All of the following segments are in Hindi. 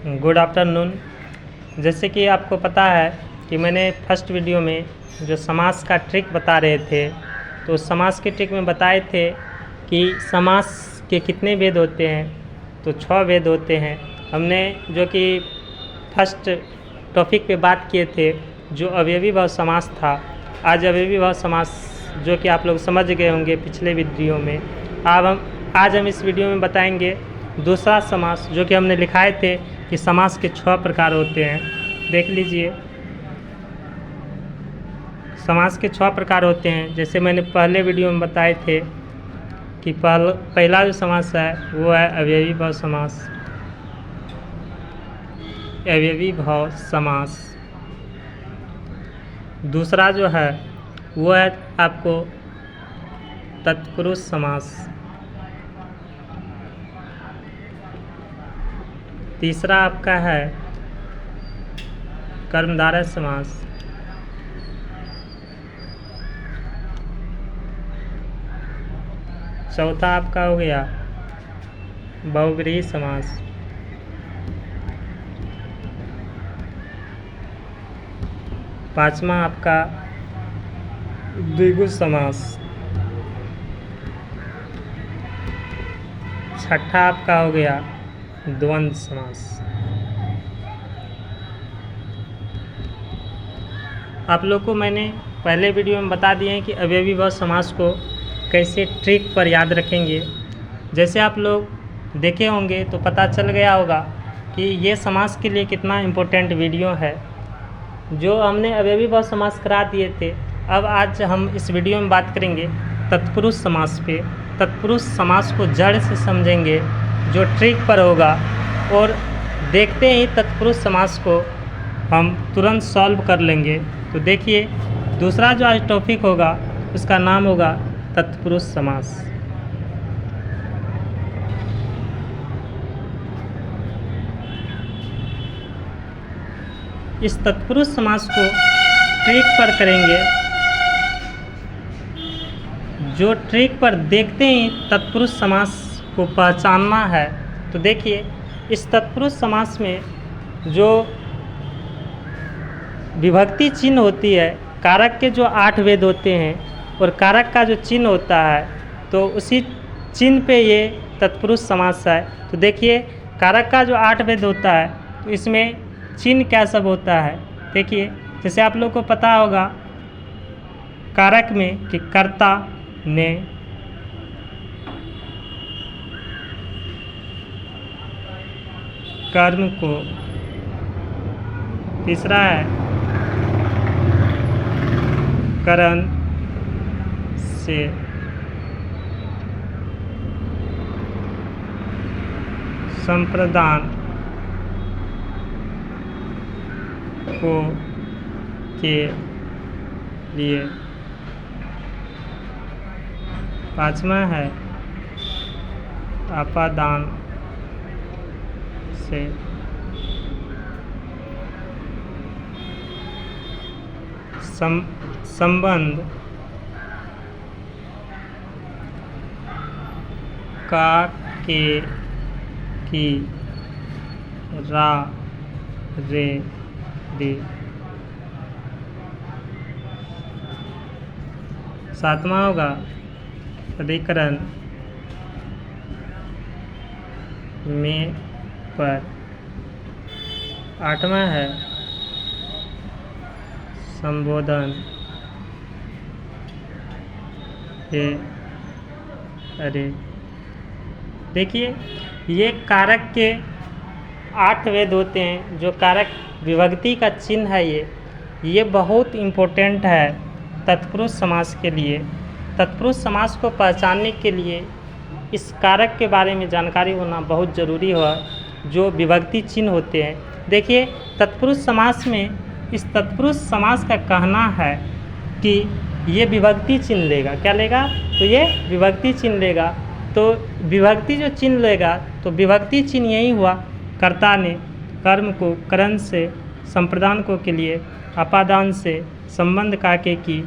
Good afternoon. जैसे कि आपको पता है कि मैंने फर्स्ट वीडियो में जो समास का ट्रिक बता रहे थे, तो समास के ट्रिक में बताए थे कि समास के कितने भेद होते हैं, तो 6 भेद होते हैं। हमने जो कि फर्स्ट टॉपिक पे बात किए थे जो अवयवी भाव समास था। आज अवयवी भाव समास जो कि आप लोग समझ गए होंगे पिछले वीडियो में। आज हम इस वीडियो में बताएंगे दूसरा समास जो कि हमने लिखाए थे कि समास के 6 प्रकार होते हैं। देख लीजिए, समास के 6 प्रकार होते हैं। जैसे मैंने पहले वीडियो में बताए थे कि पहला जो समास है वो है अवयवी भाव समास। अवयवी भाव समास। दूसरा जो है वो है आपको तत्पुरुष समास। तीसरा आपका है कर्मधारय समास। चौथा आपका हो गया बहुव्रीहि समास। पांचवा आपका द्विगु समास। छठा आपका हो गया द्वंद्व समास। आप लोग को मैंने पहले वीडियो में बता दिए हैं कि अवयवी भाव समास को कैसे ट्रिक पर याद रखेंगे। जैसे आप लोग देखे होंगे तो पता चल गया होगा कि ये समास के लिए कितना इम्पोर्टेंट वीडियो है। जो हमने अवयवी भाव समास करा दिए थे, अब आज हम इस वीडियो में बात करेंगे तत्पुरुष समास पे। तत्पुरुष समास को जड़ से समझेंगे जो ट्रिक पर होगा, और देखते ही तत्पुरुष समास को हम तुरंत सॉल्व कर लेंगे। तो देखिए, दूसरा जो आज टॉपिक होगा उसका नाम होगा तत्पुरुष समास। इस तत्पुरुष समास को ट्रिक पर करेंगे, जो ट्रिक पर देखते ही तत्पुरुष समास को पहचानना है। तो देखिए, इस तत्पुरुष समास में जो विभक्ति चिन्ह होती है, कारक के जो 8 भेद होते हैं और कारक का जो चिन्ह होता है, तो उसी चिन्ह पे ये तत्पुरुष समास है। तो देखिए, कारक का जो 8 भेद होता है, तो इसमें चिन्ह क्या सब होता है। देखिए, जैसे आप लोग को पता होगा कारक में कि कर्ता ने, कर्म को, तीसरा है करण से, संप्रदान को के लिए, पांचवा है आपादान से, संबंध का के की रा रे रे। सातवां होगा अधिकरण में पर। आठवां है संबोधन हे अरे। देखिए, ये कारक के 8 भेद होते हैं। जो कारक विभक्ति का चिन्ह है, ये बहुत इम्पोर्टेंट है तत्पुरुष समास के लिए। तत्पुरुष समास को पहचानने के लिए इस कारक के बारे में जानकारी होना बहुत ज़रूरी है, जो विभक्ति चिन्ह होते हैं। देखिए, तत्पुरुष समास में इस तत्पुरुष समास का कहना है कि ये विभक्ति चिन्ह लेगा। क्या लेगा? तो ये विभक्ति चिन्ह लेगा। तो विभक्ति जो चिन्ह लेगा, तो विभक्ति चिन्ह यही हुआ कर्ता ने कर्म को करण से, संप्रदान को के लिए, अपादान से, संबंध का के की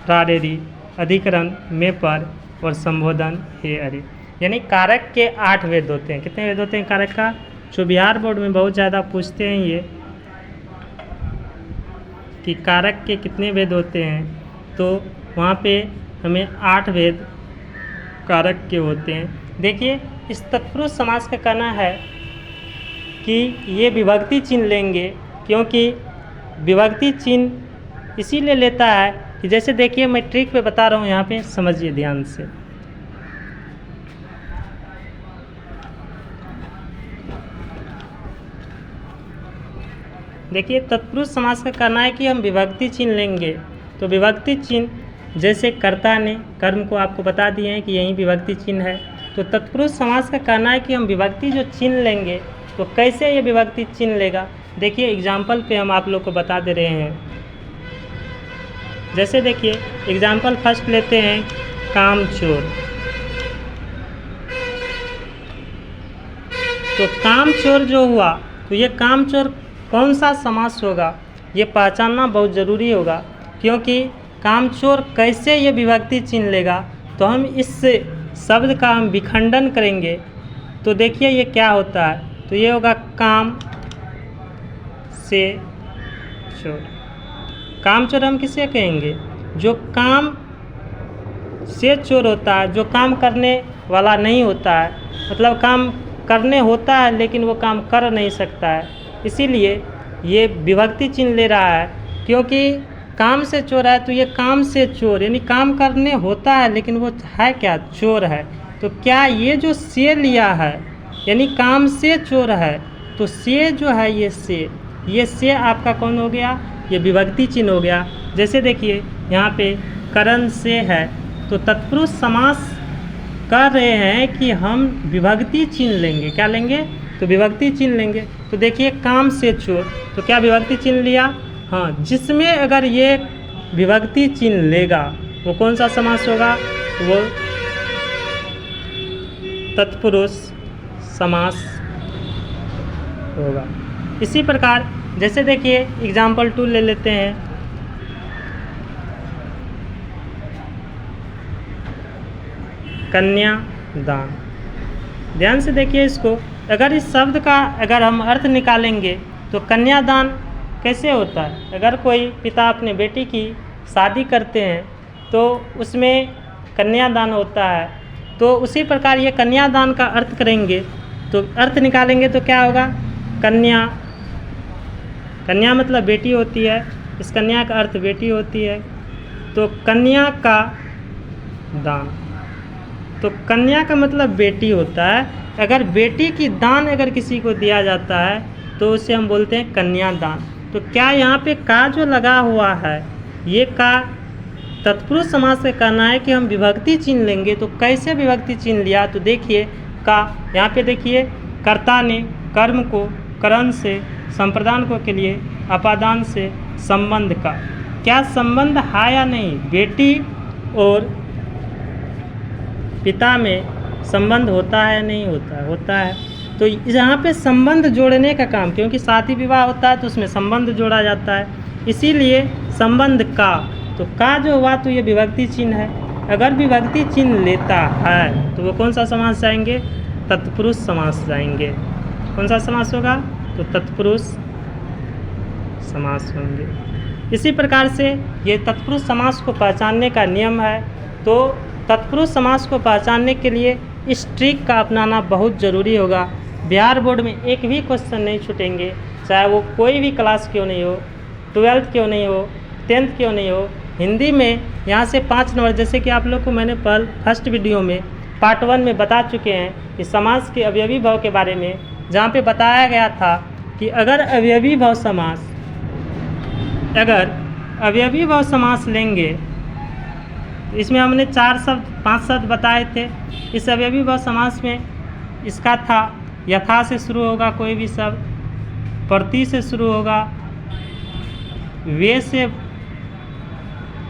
रारेरी, अधिकरण में पर और संबोधन हे अरे। यानी कारक के 8 भेद होते हैं। कितने भेद होते हैं कारक का? जो बिहार बोर्ड में बहुत ज़्यादा पूछते हैं ये कि कारक के कितने भेद होते हैं, तो वहाँ पे हमें 8 भेद कारक के होते हैं। देखिए इस तत्पुरुष समास का कहना है कि ये विभक्ति चिन्ह लेंगे, क्योंकि विभक्ति चिन्ह इसीलिए लेता है कि जैसे देखिए मैं ट्रिक पे बता रहा हूँ, यहाँ पे समझिए ध्यान से। देखिए तत्पुरुष समास का कहना है कि हम विभक्ति चिन्ह लेंगे, तो विभक्ति चिन्ह जैसे कर्ता ने कर्म को आपको बता दिए हैं कि यही विभक्ति चिन्ह है, तो तत्पुरुष समास का कहना है कि हम विभक्ति जो चिन्ह लेंगे तो कैसे ये विभक्ति चिन्ह लेगा। देखिए एग्जाम्पल पे हम आप लोग को बता दे रहे हैं। जैसे देखिए एग्जाम्पल फर्स्ट लेते हैं कामचोर, तो कामचोर जो हुआ तो ये कामचोर कौन सा समास होगा ये पहचानना बहुत ज़रूरी होगा, क्योंकि कामचोर कैसे ये विभक्ति चिन्ह लेगा। तो हम इस शब्द का हम विखंडन करेंगे, तो देखिए ये क्या होता है, तो ये होगा काम से चोर। कामचोर हम किसे कहेंगे, जो काम से चोर होता है, जो काम करने वाला नहीं होता है, मतलब काम करने होता है लेकिन वो काम कर नहीं सकता है, इसीलिए ये विभक्ति चिन्ह ले रहा है। क्योंकि काम से चोर है तो ये काम से चोर यानी काम करने होता है लेकिन वो है क्या, चोर है। तो क्या ये जो से लिया है यानी काम से चोर है, तो से जो है ये से आपका कौन हो गया, ये विभक्ति चिन्ह हो गया। जैसे देखिए यहाँ पे करण से है, तो तत्पुरुष समास कर रहे हैं कि हम विभक्ति चिन्ह लेंगे। क्या लेंगे, तो विभक्ति चिन्ह लेंगे। तो देखिए काम से चोर, तो क्या विभक्ति चिन्ह लिया, हाँ, जिसमें अगर ये विभक्ति चिन्ह लेगा वो कौन सा समास होगा, वो तत्पुरुष समास होगा। इसी प्रकार जैसे देखिए एग्जाम्पल 2 ले लेते हैं, कन्यादान। ध्यान से देखिए इसको, अगर इस शब्द का अगर हम अर्थ निकालेंगे तो कन्यादान कैसे होता है। अगर कोई पिता अपने बेटी की शादी करते हैं तो उसमें कन्यादान होता है, तो उसी प्रकार ये कन्यादान का अर्थ करेंगे, तो अर्थ निकालेंगे तो क्या होगा, कन्या मतलब बेटी होती है, इस कन्या का अर्थ बेटी होती है, तो कन्या का दान, तो कन्या का मतलब बेटी होता है। अगर बेटी की दान अगर किसी को दिया जाता है तो उसे हम बोलते हैं कन्यादान। तो क्या यहाँ पे का जो लगा हुआ है, ये का तत्पुरुष समास से कहना है कि हम विभक्ति चिन्ह लेंगे। तो कैसे विभक्ति चिन्ह लिया, तो देखिए का यहाँ पे देखिए कर्ता ने कर्म को करण से, संप्रदान को के लिए अपादान से, संबंध का क्या संबंध है या नहीं, बेटी और पिता में संबंध होता है नहीं होता है, होता है। तो यहाँ पे संबंध जोड़ने का काम, क्योंकि शादी विवाह होता है तो उसमें संबंध जोड़ा जाता है, इसीलिए संबंध का, तो का जो हुआ तो ये विभक्ति चिन्ह है। अगर विभक्ति चिन्ह लेता है तो वो कौन सा समास जाएंगे, तत्पुरुष समास जाएंगे। कौन सा समास होगा, तो तत्पुरुष समास होंगे। इसी प्रकार से ये तत्पुरुष समास को पहचानने का नियम है। तो तत्पुरुष समास को पहचानने के लिए इस ट्रिक का अपनाना बहुत ज़रूरी होगा। बिहार बोर्ड में एक भी क्वेश्चन नहीं छूटेंगे, चाहे वो कोई भी क्लास क्यों नहीं हो, 12th क्यों नहीं हो, 10th क्यों नहीं हो। हिंदी में यहाँ से 5 नंबर, जैसे कि आप लोग को मैंने फर्स्ट वीडियो में पार्ट 1 में बता चुके हैं कि समास के अवयवी भाव के बारे में, जहाँ पे बताया गया था कि अगर अवयवी भाव समास लेंगे, इसमें हमने 5 शब्द बताए थे। इस अवयवी भाव समास में इसका था यथा से शुरू होगा कोई भी शब्द, प्रति से शुरू होगा, वे से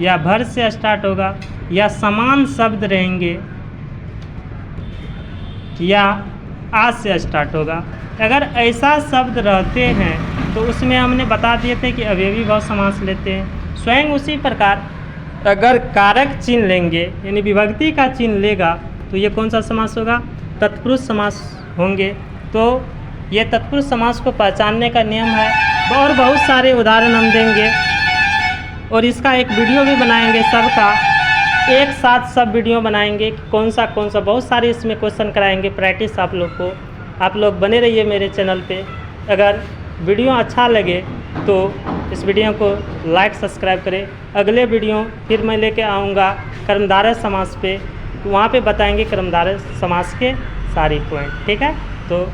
या भर से स्टार्ट होगा, या समान शब्द रहेंगे, या आज से स्टार्ट होगा। अगर ऐसा शब्द रहते हैं तो उसमें हमने बता दिए थे कि अवयवी भाव समास लेते हैं। स्वयं उसी प्रकार अगर कारक चिन्ह लेंगे यानी विभक्ति का चिन्ह लेगा तो ये कौन सा समास होगा, तत्पुरुष समास होंगे। तो ये तत्पुरुष समास को पहचानने का नियम है और बहुत सारे उदाहरण हम देंगे और इसका एक वीडियो भी बनाएंगे सबका, एक साथ सब वीडियो बनाएंगे कौन सा बहुत सारे इसमें क्वेश्चन कराएंगे प्रैक्टिस आप लोग को। आप लोग बने रहिए मेरे चैनल पे। अगर वीडियो अच्छा लगे तो इस वीडियो को लाइक सब्सक्राइब करें। अगले वीडियो फिर मैं लेके आऊँगा कर्मधारय समास पे, वहाँ पे बताएंगे कर्मधारय समास के सारे पॉइंट। ठीक है, तो